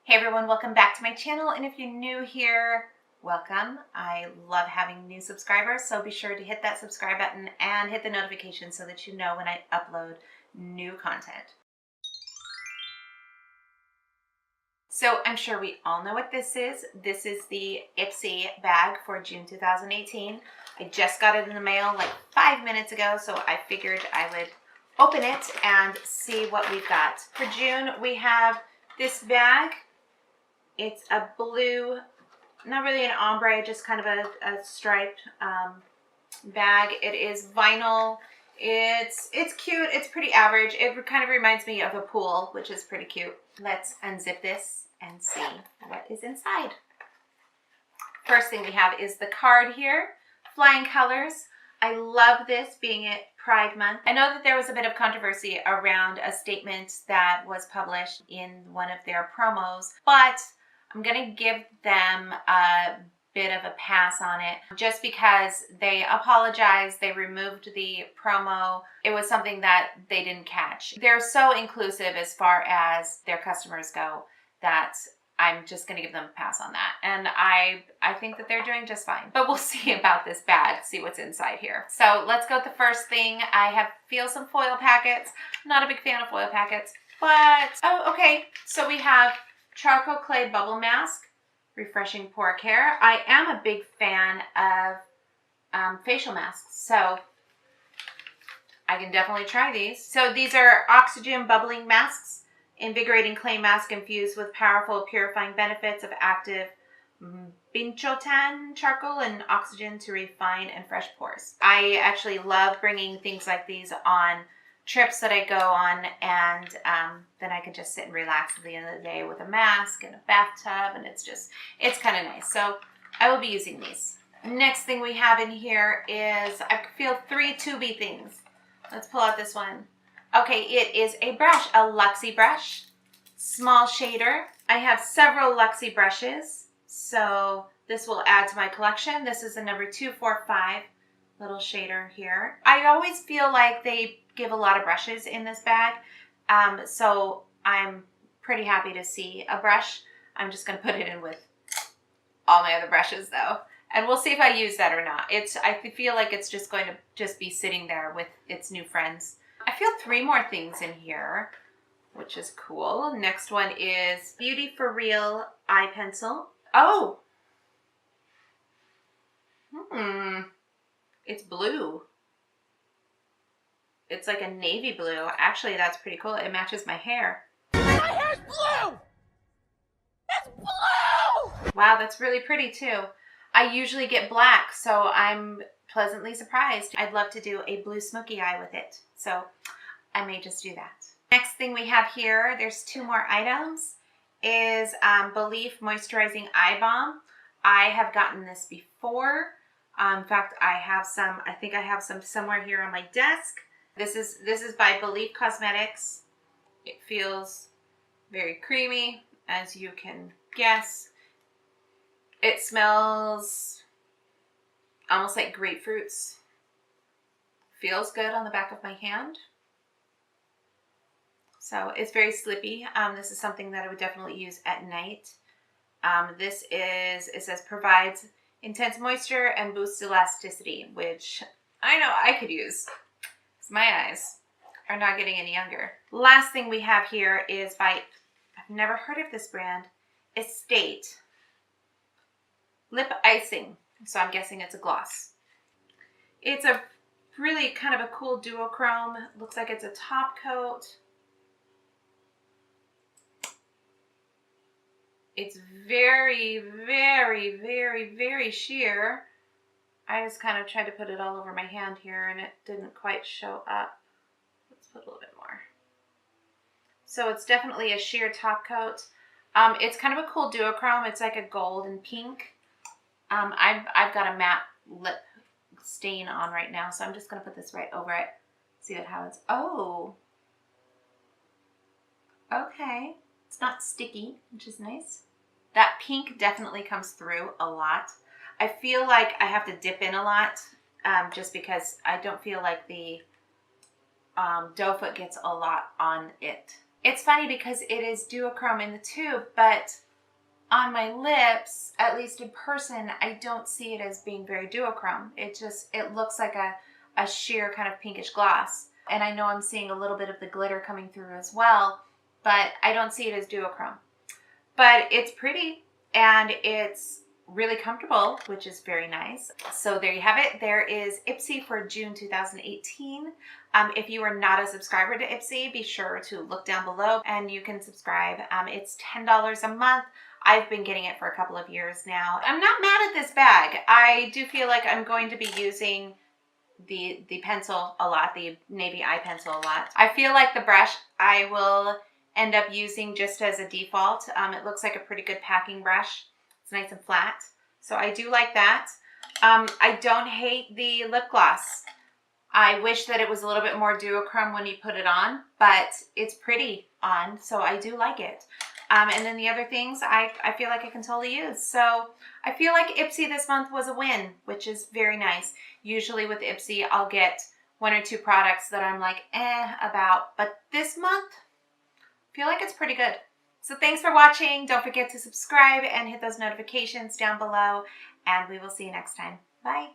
Hey everyone, welcome back to my channel, and if you're new here, welcome. I love having new subscribers, so be sure to hit that subscribe button and hit the notification so that you know when I upload new content. So I'm sure we all know what this is. This is the Ipsy bag for June 2018. I just got it in the mail like 5 minutes ago, so I figured I would open it and see what we've got. For June, we have this bag. It's a blue, not really an ombre, just kind of a striped bag. It is vinyl. It's cute. It's pretty average. It kind of reminds me of a pool, which is pretty cute. Let's unzip this and see what is inside. First thing we have is the card here. Flying colors. I love this, being it Pride Month. I know that there was a bit of controversy around a statement that was published in one of their promos, but I'm going to give them a bit of a pass on it just because they apologized. They removed the promo. It was something that they didn't catch. They're so inclusive as far as their customers go that I'm just going to give them a pass on that. And I think that they're doing just fine. But we'll see about this bag, see what's inside here. So let's go with the first thing. I feel some foil packets. Not a big fan of foil packets, but oh, okay. So we have charcoal clay bubble mask, refreshing pore care. I am a big fan of facial masks, so I can definitely try these. So these are oxygen bubbling masks, invigorating clay mask infused with powerful purifying benefits of active binchotan charcoal and oxygen to refine and fresh pores. I actually love bringing things like these on trips that I go on, and then I can just sit and relax at the end of the day with a mask and a bathtub, and it's kind of nice. So I will be using these. Next thing we have in here is, I feel 3 tubey things. Let's pull out this one. Okay, it is a brush, a Luxie brush, small shader. I have several Luxie brushes, so this will add to my collection. This is a number 245 little shader here. I always feel like they give a lot of brushes in this bag, so I'm pretty happy to see a brush. I'm just going to put it in with all my other brushes though, and we'll see if I use that or not. I feel like it's just going to just be sitting there with its new friends. I feel 3 more things in here, which is cool. Next one is Beauty for Real eye pencil. Oh, it's blue. It's like a navy blue. Actually, that's pretty cool. It matches my hair. My hair's blue! It's blue! Wow, that's really pretty too. I usually get black, so I'm pleasantly surprised. I'd love to do a blue smoky eye with it, so I may just do that. Next thing we have here, there's 2 more items, is Belief Moisturizing Eye Balm. I have gotten this before. In fact, I think I have some somewhere here on my desk. This is by Belief Cosmetics. It feels very creamy, as you can guess. It smells almost like grapefruits. Feels good on the back of my hand. So it's very slippy. This is something that I would definitely use at night. It says provides intense moisture and boosts elasticity, which I know I could use. My eyes are not getting any younger. Last thing we have here is by, I've never heard of this brand, Estate Lip Icing. So I'm guessing it's a gloss. It's a really kind of a cool duochrome. Looks like it's a top coat. It's very, very, very, very sheer. I just kind of tried to put it all over my hand here and it didn't quite show up. Let's put a little bit more. So it's definitely a sheer top coat. It's kind of a cool duochrome. It's like a gold and pink. I've got a matte lip stain on right now, so I'm just going to put this right over it. See how it's, oh. Okay. It's not sticky, which is nice. That pink definitely comes through a lot. I feel like I have to dip in a lot just because I don't feel like the doe foot gets a lot on it. It's funny because it is duochrome in the tube, but on my lips, at least in person, I don't see it as being very duochrome. It looks like a sheer kind of pinkish gloss. And I know I'm seeing a little bit of the glitter coming through as well, but I don't see it as duochrome. But it's pretty and it's really comfortable, which is very nice. So there you have it. There is Ipsy for June 2018. If you are not a subscriber to Ipsy, be sure to look down below and you can subscribe. It's $10 a month. I've been getting it for a couple of years now. I'm not mad at this bag. I do feel like I'm going to be using the pencil a lot, the navy eye pencil a lot. I feel like the brush I will end up using just as a default. It looks like a pretty good packing brush. It's nice and flat. So I do like that. I don't hate the lip gloss. I wish that it was a little bit more duochrome when you put it on, but it's pretty on, so I do like it. And then the other things I feel like I can totally use. So I feel like Ipsy this month was a win, which is very nice. Usually with Ipsy, I'll get 1 or 2 products that I'm like, about. But this month, I feel like it's pretty good. So thanks for watching. Don't forget to subscribe and hit those notifications down below. And we will see you next time. Bye.